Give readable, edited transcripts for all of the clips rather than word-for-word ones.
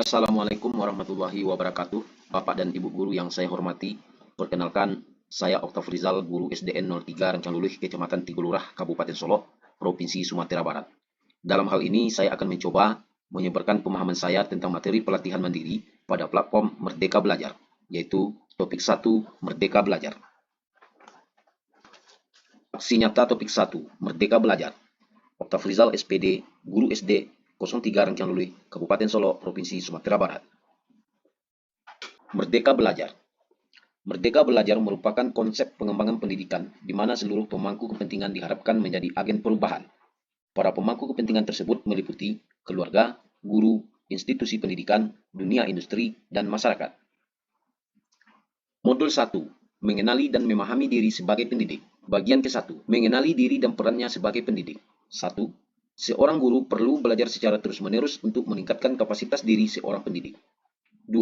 Assalamualaikum warahmatullahi wabarakatuh. Bapak dan Ibu guru yang saya hormati, perkenalkan saya Oktav Rizal, guru SDN 03 Rancang Luluh, Kecamatan Tigulurah, Kabupaten Solo, Provinsi Sumatera Barat. Dalam hal ini, saya akan mencoba menyebarkan pemahaman saya tentang materi pelatihan mandiri pada platform Merdeka Belajar, yaitu topik 1, Merdeka Belajar. Aksi nyata topik 1, Merdeka Belajar. Oktav Rizal, SPD, Guru SD 03 Rancang Luluh, Kabupaten Solo, Provinsi Sumatera Barat. Merdeka Belajar. Merdeka Belajar merupakan konsep pengembangan pendidikan di mana seluruh pemangku kepentingan diharapkan menjadi agen perubahan. Para pemangku kepentingan tersebut meliputi keluarga, guru, institusi pendidikan, dunia industri, dan masyarakat. Modul 1. Mengenali dan memahami diri sebagai pendidik. Bagian ke-1. Mengenali diri dan perannya sebagai pendidik. 1. Seorang guru perlu belajar secara terus-menerus untuk meningkatkan kapasitas diri seorang pendidik. 2.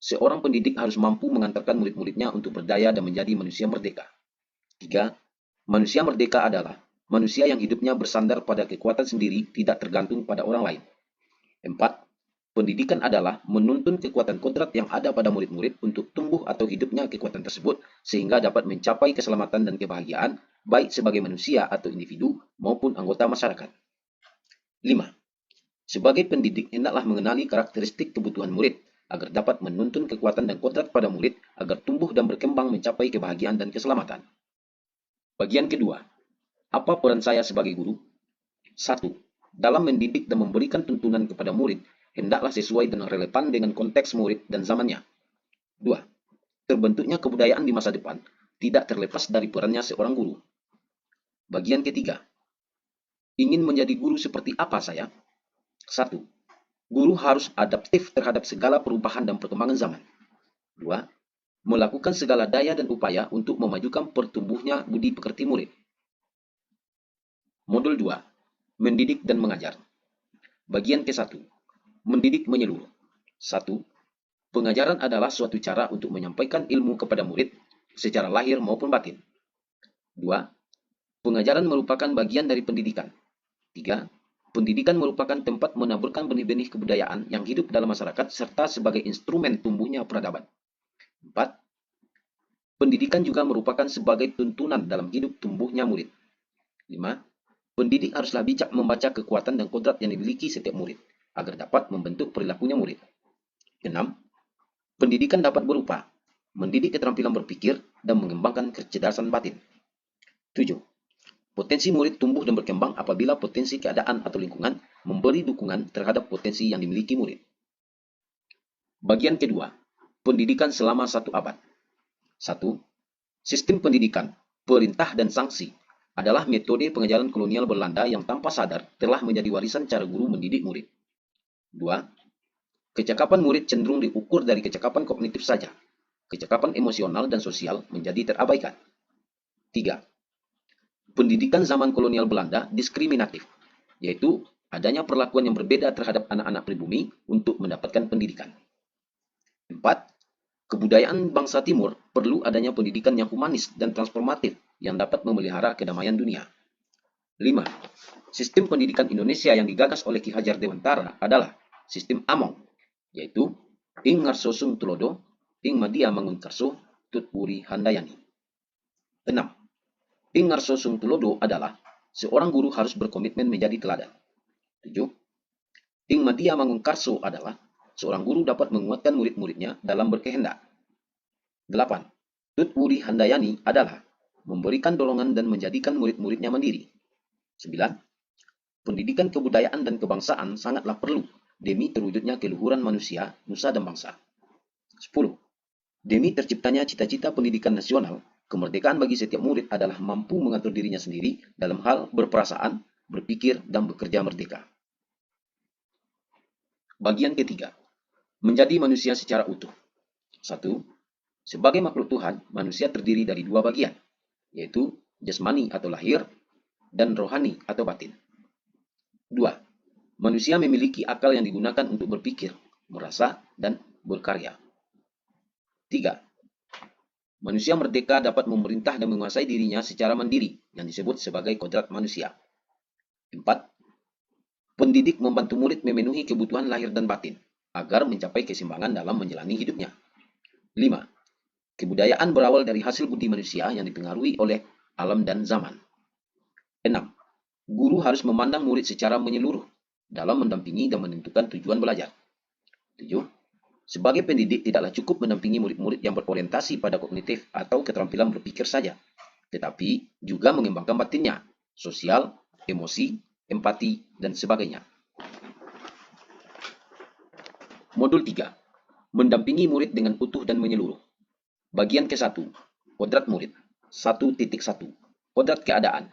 Seorang pendidik harus mampu mengantarkan murid-muridnya untuk berdaya dan menjadi manusia merdeka. 3. Manusia merdeka adalah manusia yang hidupnya bersandar pada kekuatan sendiri, tidak tergantung pada orang lain. 4. Pendidikan adalah menuntun kekuatan kodrat yang ada pada murid-murid untuk tumbuh atau hidupnya kekuatan tersebut sehingga dapat mencapai keselamatan dan kebahagiaan baik sebagai manusia atau individu maupun anggota masyarakat. 5. Sebagai pendidik hendaklah mengenali karakteristik kebutuhan murid agar dapat menuntun kekuatan dan kodrat pada murid agar tumbuh dan berkembang mencapai kebahagiaan dan keselamatan. Bagian kedua. Apa peran saya sebagai guru? 1. Dalam mendidik dan memberikan tuntunan kepada murid, hendaklah sesuai dan relevan dengan konteks murid dan zamannya. 2. Terbentuknya kebudayaan di masa depan tidak terlepas dari perannya seorang guru. Bagian ketiga. Ingin menjadi guru seperti apa saya? 1. Guru harus adaptif terhadap segala perubahan dan perkembangan zaman. 2. Melakukan segala daya dan upaya untuk memajukan pertumbuhnya budi pekerti murid. Modul 2. Mendidik dan mengajar. Bagian ke-1. Mendidik menyeluruh. 1. Pengajaran adalah suatu cara untuk menyampaikan ilmu kepada murid secara lahir maupun batin. 2. Pengajaran merupakan bagian dari pendidikan. 3. Pendidikan merupakan tempat menaburkan benih-benih kebudayaan yang hidup dalam masyarakat serta sebagai instrumen tumbuhnya peradaban. 4. Pendidikan juga merupakan sebagai tuntunan dalam hidup tumbuhnya murid. 5. Pendidik haruslah bijak membaca kekuatan dan kodrat yang dimiliki setiap murid agar dapat membentuk perilakunya murid. 6. Pendidikan dapat berupa mendidik keterampilan berpikir dan mengembangkan kecerdasan batin. 7. Potensi murid tumbuh dan berkembang apabila potensi keadaan atau lingkungan memberi dukungan terhadap potensi yang dimiliki murid. Bagian kedua, pendidikan selama 1 abad. 1. Sistem pendidikan, perintah dan sanksi adalah metode pengajaran kolonial Belanda yang tanpa sadar telah menjadi warisan cara guru mendidik murid. 2. Kecakapan murid cenderung diukur dari kecakapan kognitif saja. Kecakapan emosional dan sosial menjadi terabaikan. 3. Pendidikan zaman kolonial Belanda diskriminatif, yaitu adanya perlakuan yang berbeda terhadap anak-anak pribumi untuk mendapatkan pendidikan. 4. Kebudayaan bangsa Timur perlu adanya pendidikan yang humanis dan transformatif yang dapat memelihara kedamaian dunia. 5. Sistem pendidikan Indonesia yang digagas oleh Ki Hajar Dewantara adalah sistem Among, yaitu ing ngarso sung tulodo, ing madia mangun karso, tut puri handayani. 6. Ing ngarso sung tulodo adalah seorang guru harus berkomitmen menjadi teladan. 7. Ing madia mangun karso adalah seorang guru dapat menguatkan murid-muridnya dalam berkehendak. 8. Tut puri handayani adalah memberikan dorongan dan menjadikan murid-muridnya mandiri. 9. Pendidikan kebudayaan dan kebangsaan sangatlah perlu demi terwujudnya keluhuran manusia, nusa dan bangsa. 10. Demi terciptanya cita-cita pendidikan nasional, kemerdekaan bagi setiap murid adalah mampu mengatur dirinya sendiri dalam hal berperasaan, berpikir, dan bekerja merdeka. Bagian ketiga, menjadi manusia secara utuh. 1. Sebagai makhluk Tuhan, manusia terdiri dari 2 bagian, yaitu jasmani atau lahir, dan rohani atau batin. 2. Manusia memiliki akal yang digunakan untuk berpikir, merasa, dan berkarya. 3. Manusia merdeka dapat memerintah dan menguasai dirinya secara mandiri yang disebut sebagai kodrat manusia. 4. Pendidik membantu murid memenuhi kebutuhan lahir dan batin. agar mencapai keseimbangan dalam menjalani hidupnya. 5. Kebudayaan berawal dari hasil budi manusia yang dipengaruhi oleh alam dan zaman. 6. Guru harus memandang murid secara menyeluruh dalam mendampingi dan menentukan tujuan belajar. 7. Sebagai pendidik tidaklah cukup mendampingi murid-murid yang berorientasi pada kognitif atau keterampilan berpikir saja, tetapi juga mengembangkan batinnya, sosial, emosi, empati, dan sebagainya. Modul 3. Mendampingi murid dengan utuh dan menyeluruh. Bagian ke-1. Kodrat murid. 1.1. Kodrat keadaan.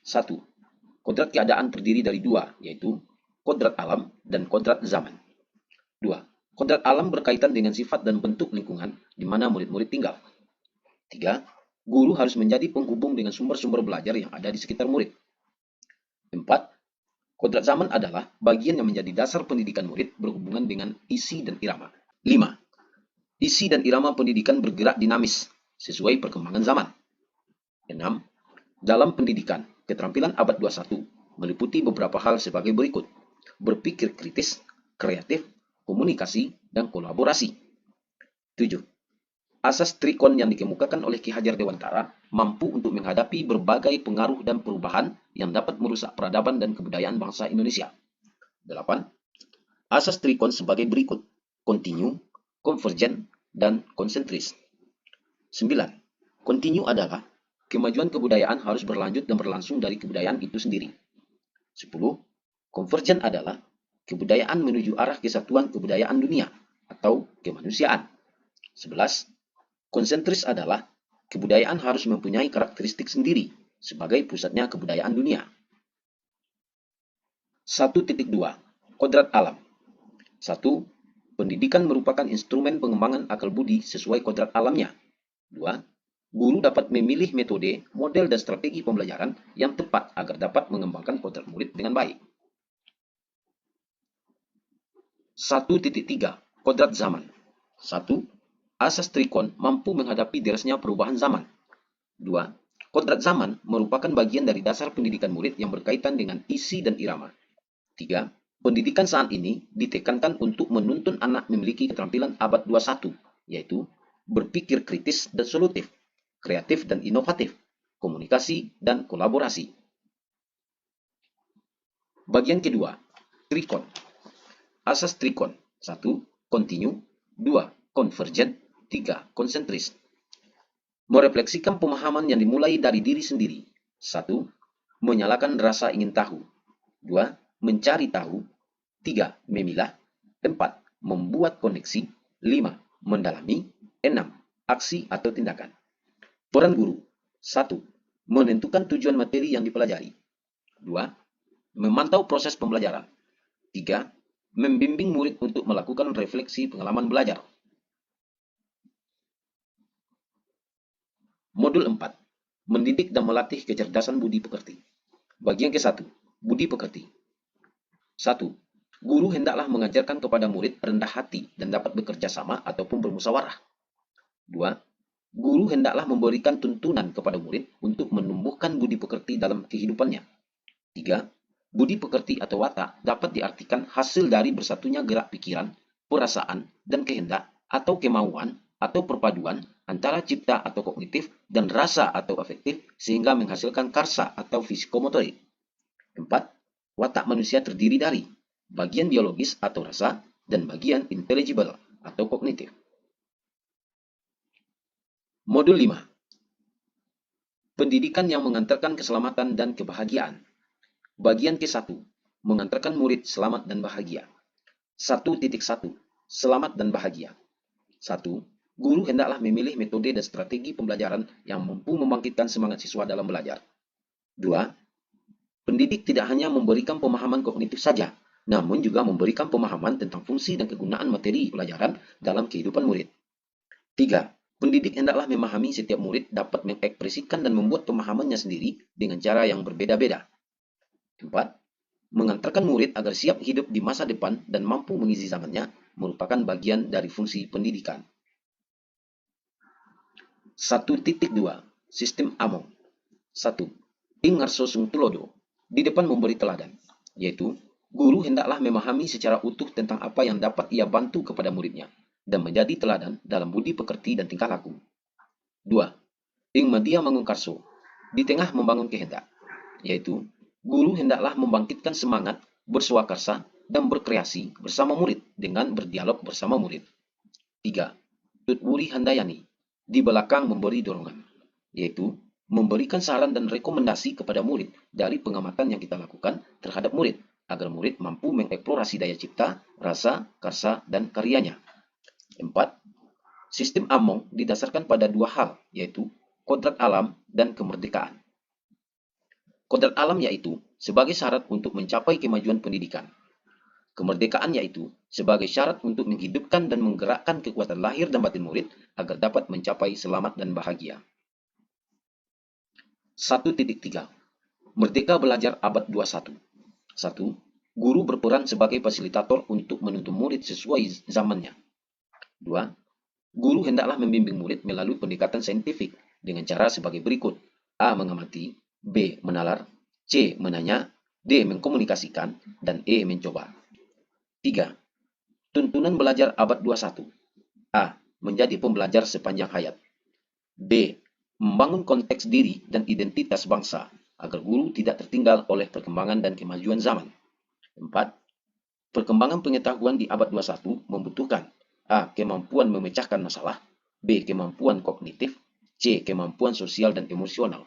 1. Kodrat keadaan terdiri dari dua, yaitu kodrat alam dan kodrat zaman. 2. Kodrat alam berkaitan dengan sifat dan bentuk lingkungan di mana murid-murid tinggal. 3. Guru harus menjadi penghubung dengan sumber-sumber belajar yang ada di sekitar murid. 4. Kodrat zaman adalah bagian yang menjadi dasar pendidikan murid berhubungan dengan isi dan irama. 5. Isi dan irama pendidikan bergerak dinamis sesuai perkembangan zaman. 6. Dalam pendidikan, keterampilan abad 21 meliputi beberapa hal sebagai berikut: berpikir kritis, kreatif, komunikasi, dan kolaborasi. 7. Asas trikon yang dikemukakan oleh Ki Hajar Dewantara mampu untuk menghadapi berbagai pengaruh dan perubahan yang dapat merusak peradaban dan kebudayaan bangsa Indonesia. 8. Asas trikon sebagai berikut: kontinu, konvergen, dan konsentris. 9. Kontinu adalah kemajuan kebudayaan harus berlanjut dan berlangsung dari kebudayaan itu sendiri. 10. Konvergen adalah kebudayaan menuju arah kesatuan kebudayaan dunia atau kemanusiaan. 11. Konsentris adalah kebudayaan harus mempunyai karakteristik sendiri sebagai pusatnya kebudayaan dunia. 1.2. Kodrat alam. 1. Pendidikan merupakan instrumen pengembangan akal budi sesuai kodrat alamnya. 2. Guru dapat memilih metode, model, dan strategi pembelajaran yang tepat agar dapat mengembangkan kodrat murid dengan baik. 1.3. Kodrat zaman. 1. Asas trikon mampu menghadapi derasnya perubahan zaman. 2. Kodrat zaman merupakan bagian dari dasar pendidikan murid yang berkaitan dengan isi dan irama. 3. Pendidikan saat ini ditekankan untuk menuntun anak memiliki keterampilan abad 21, yaitu berpikir kritis dan solutif, kreatif dan inovatif, komunikasi dan kolaborasi. Bagian kedua, trikon. Asas trikon: 1. Kontinu, 2. Konvergen, 3. Konsentris. Merefleksikan pemahaman yang dimulai dari diri sendiri. 1. Menyalakan rasa ingin tahu. 2. Mencari tahu. 3. Memilah. 4. Membuat koneksi. 5. Mendalami. 6. Aksi atau tindakan. Peran guru: 1. Menentukan tujuan materi yang dipelajari. 2. Memantau proses pembelajaran. 3. Membimbing murid untuk melakukan refleksi pengalaman belajar. Modul 4. Mendidik dan melatih kecerdasan budi pekerti. Bagian ke-1. Budi pekerti. 1. Guru hendaklah mengajarkan kepada murid rendah hati dan dapat bekerja sama ataupun bermusyawarah. 2. Guru hendaklah memberikan tuntunan kepada murid untuk menumbuhkan budi pekerti dalam kehidupannya. 3. Budi pekerti atau watak dapat diartikan hasil dari bersatunya gerak pikiran, perasaan, dan kehendak atau kemauan atau perpaduan antara cipta atau kognitif dan rasa atau afektif sehingga menghasilkan karsa atau fisikomotorik. 4. Watak manusia terdiri dari bagian biologis atau rasa dan bagian intelligible atau kognitif. Modul 5. Pendidikan yang mengantarkan keselamatan dan kebahagiaan. Bagian ke-1. Mengantarkan murid selamat dan bahagia. 1.1. Selamat dan bahagia. 1. Guru hendaklah memilih metode dan strategi pembelajaran yang mampu membangkitkan semangat siswa dalam belajar. 2. Pendidik tidak hanya memberikan pemahaman kognitif saja, namun juga memberikan pemahaman tentang fungsi dan kegunaan materi pelajaran dalam kehidupan murid. 3. Pendidik hendaklah memahami setiap murid dapat mengekspresikan dan membuat pemahamannya sendiri dengan cara yang berbeda-beda. 4. Mengantarkan murid agar siap hidup di masa depan dan mampu mengisi zamannya merupakan bagian dari fungsi pendidikan. 1.2. Sistem Among. 1. Ing ngarso sung tulodo, di depan memberi teladan, yaitu Guru hendaklah memahami secara utuh tentang apa yang dapat ia bantu kepada muridnya dan menjadi teladan dalam budi pekerti dan tingkah laku. 2. Ing media mengungkarso, di tengah membangun kehendak, yaitu guru hendaklah membangkitkan semangat, bersuakarsa, dan berkreasi bersama murid dengan berdialog bersama murid. 3. Tutwuri Handayani, di belakang memberi dorongan, yaitu memberikan saran dan rekomendasi kepada murid dari pengamatan yang kita lakukan terhadap murid, agar murid mampu mengeksplorasi daya cipta, rasa, karsa, dan karyanya. 4. Sistem Among didasarkan pada dua hal, yaitu kodrat alam dan kemerdekaan. Kodrat alam yaitu sebagai syarat untuk mencapai kemajuan pendidikan. Kemerdekaan yaitu sebagai syarat untuk menghidupkan dan menggerakkan kekuatan lahir dan batin murid agar dapat mencapai selamat dan bahagia. 1.3. Merdeka Belajar Abad 21. 1. Guru berperan sebagai fasilitator untuk menuntun murid sesuai zamannya. 2. Guru hendaklah membimbing murid melalui pendekatan saintifik dengan cara sebagai berikut. A. Mengamati, B. Menalar, C. Menanya, D. Mengkomunikasikan, dan E. Mencoba. 3. Tuntunan belajar abad 21. A. Menjadi pembelajar sepanjang hayat. B. Membangun konteks diri dan identitas bangsa agar guru tidak tertinggal oleh perkembangan dan kemajuan zaman. 4. Perkembangan pengetahuan di abad 21 membutuhkan A. Kemampuan memecahkan masalah, B. Kemampuan kognitif, C. Kemampuan sosial dan emosional.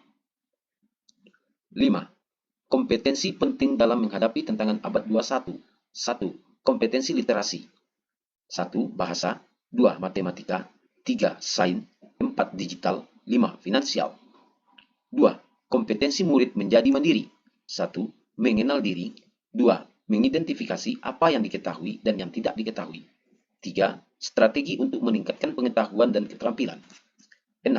5. Kompetensi penting dalam menghadapi tantangan abad 21. 1. Kompetensi literasi. 1. Bahasa, 2. Matematika, 3. Sains, 4. Digital, 5. Finansial. 2. Kompetensi murid menjadi mandiri. 1. Mengenal diri. 2. Mengidentifikasi apa yang diketahui dan yang tidak diketahui. 3. Strategi untuk meningkatkan pengetahuan dan keterampilan. 6.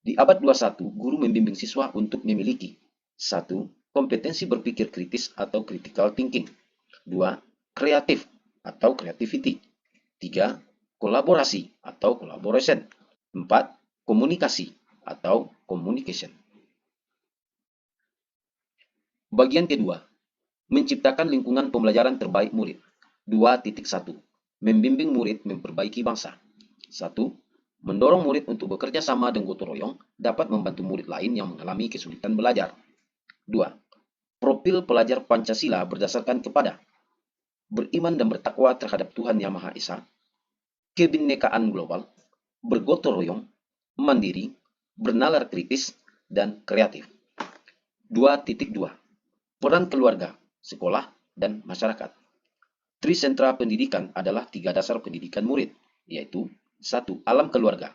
Di abad 21, guru membimbing siswa untuk memiliki 1. Kompetensi berpikir kritis atau critical thinking. 2. Kreatif atau creativity. 3. Kolaborasi atau collaboration. 4. Komunikasi atau communication. Bagian kedua, menciptakan lingkungan pembelajaran terbaik murid. 2.1. Membimbing murid memperbaiki bangsa. 1. Mendorong murid untuk bekerja sama dan gotong royong dapat membantu murid lain yang mengalami kesulitan belajar. 2. Profil pelajar Pancasila berdasarkan kepada beriman dan bertakwa terhadap Tuhan Yang Maha Esa, kebinekaan global, bergotong royong, mandiri, bernalar kritis, dan kreatif. 2.2. Peran keluarga, sekolah, dan masyarakat. Trisentra pendidikan adalah 3 dasar pendidikan murid, yaitu 1. Alam keluarga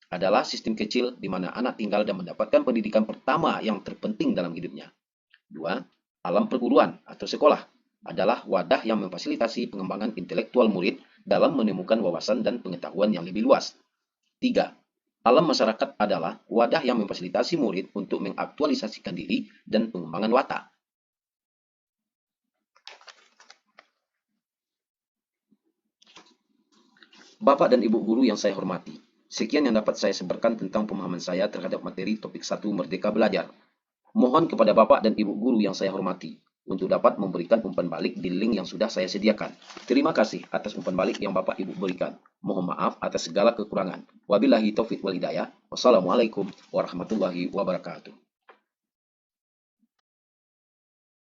adalah sistem kecil di mana anak tinggal dan mendapatkan pendidikan pertama yang terpenting dalam hidupnya. 2. Alam perguruan atau sekolah adalah wadah yang memfasilitasi pengembangan intelektual murid dalam menemukan wawasan dan pengetahuan yang lebih luas. 3. Alam masyarakat adalah wadah yang memfasilitasi murid untuk mengaktualisasikan diri dan pengembangan watak. Bapak dan Ibu guru yang saya hormati, sekian yang dapat saya sebarkan tentang pemahaman saya terhadap materi topik 1 Merdeka Belajar. Mohon kepada Bapak dan Ibu guru yang saya hormati untuk dapat memberikan umpan balik di link yang sudah saya sediakan. Terima kasih atas umpan balik yang Bapak Ibu berikan. Mohon maaf atas segala kekurangan. Wabillahi taufiq wal hidayah. Wassalamualaikum warahmatullahi wabarakatuh.